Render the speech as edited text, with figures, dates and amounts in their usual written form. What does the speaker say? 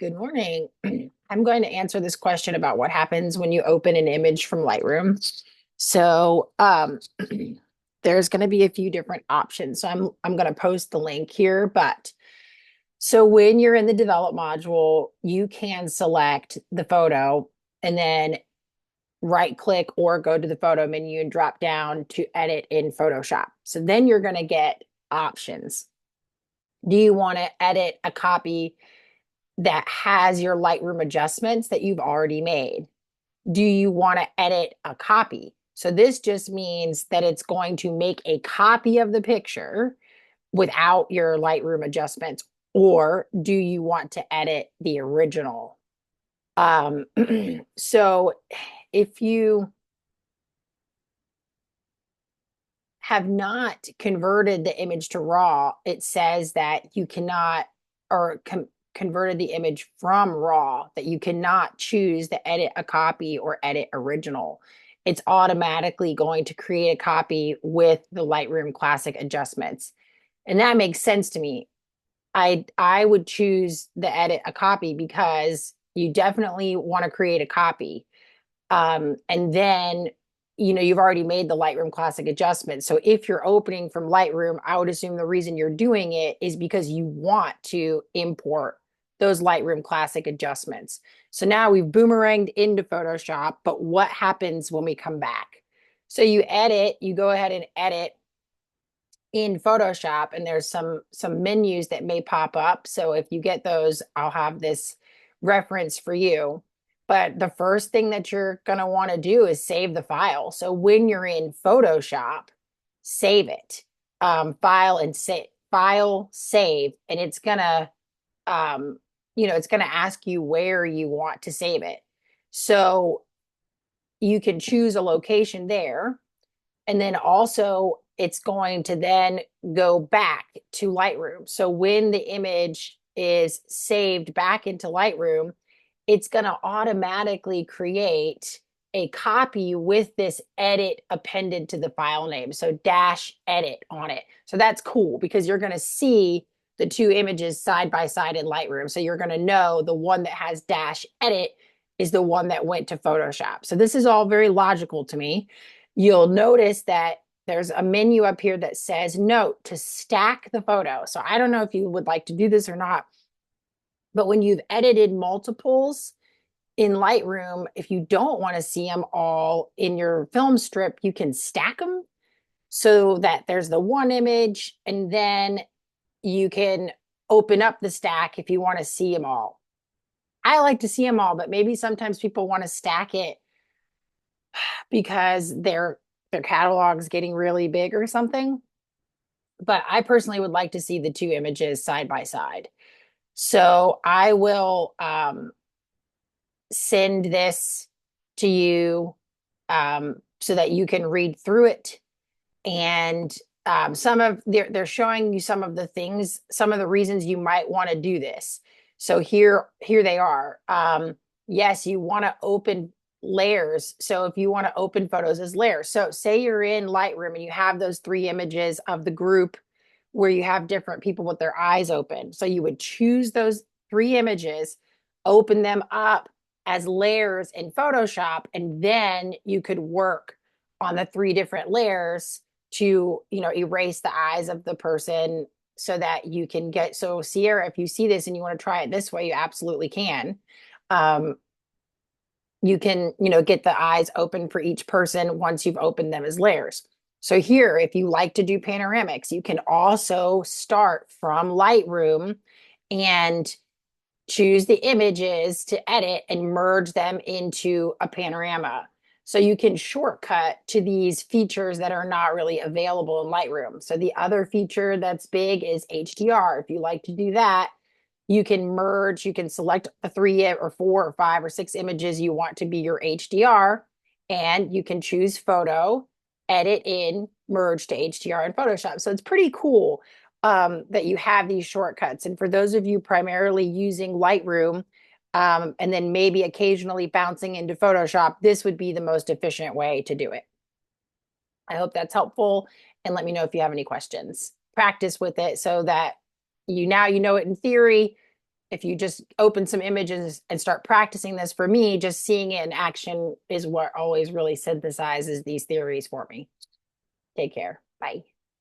Good morning. I'm going to answer this question about what happens when you open an image from Lightroom. So, there's going to be a few different options. So I'm going to post the link here, but so when you're in the develop module, you can select the photo and then right click or go to the photo menu and drop down to edit in Photoshop. So then you're going to get options. Do you want to edit a copy that has your Lightroom adjustments that you've already made? Do you want to edit a copy? So this just means that it's going to make a copy of the picture without your Lightroom adjustments, or do you want to edit the original? Um, so if you have not converted the image to RAW, it says that you cannot, or converted the image from RAW, that you cannot choose to edit a copy or edit original. It's automatically going to create a copy with the Lightroom Classic adjustments. And that makes sense to me. I would choose the edit a copy because you definitely want to create a copy. And then, you've already made the Lightroom Classic adjustment. So if you're opening from Lightroom, I would assume the reason you're doing it is because you want to import those Lightroom Classic adjustments. So now we've boomeranged into Photoshop, but what happens when we come back? So you go ahead and edit in Photoshop, and there's some menus that may pop up. So if you get those, I'll have this reference for you. But the first thing that you're going to want to do is save the file. So when you're in Photoshop, save it. File, save, and it's going to it's going to ask you where you want to save it. So you can choose a location there, and then also it's going to then go back to Lightroom. So when the image is saved back into Lightroom, it's going to automatically create a copy with this edit appended to the file name. So dash edit on it. So that's cool because you're going to see the two images side by side in Lightroom. So you're going to know the one that has dash edit is the one that went to Photoshop. So this is all very logical to me. You'll notice that there's a menu up here that says note to stack the photo. So I don't know if you would like to do this or not, but when you've edited multiples in Lightroom, if you don't want to see them all in your film strip, you can stack them so that there's the one image, and then you can open up the stack if you want to see them all. I like to see them all, but maybe sometimes people want to stack it because their catalog's getting really big or something. But I personally would like to see the two images side by side. So I will send this to you so that you can read through it. And they're showing you some of the things, some of the reasons you might want to do this. So here they are. Yes, you want to open layers. So if you want to open photos as layers, so say you're in Lightroom and you have those three images of the group where you have different people with their eyes open. So you would choose those three images, open them up as layers in Photoshop, and then you could work on the three different layers to, erase the eyes of the person so that you can get, so Sierra, if you see this and you want to try it this way, you absolutely can. You can, get the eyes open for each person once you've opened them as layers. So here, if you like to do panoramics, you can also start from Lightroom and choose the images to edit and merge them into a panorama. So you can shortcut to these features that are not really available in Lightroom. So the other feature that's big is HDR. If you like to do that, you can merge, you can select the 3 or 4 or 5 or 6 images you want to be your HDR, and you can choose photo, edit in, merge to HDR in Photoshop. So it's pretty cool that you have these shortcuts. And for those of you primarily using Lightroom, and then maybe occasionally bouncing into Photoshop, this would be the most efficient way to do it. I hope that's helpful, and let me know if you have any questions. Practice with it so that you know it in theory. if you just open some images and start practicing this, for me, just seeing it in action is what always really synthesizes these theories for me. Take care. Bye.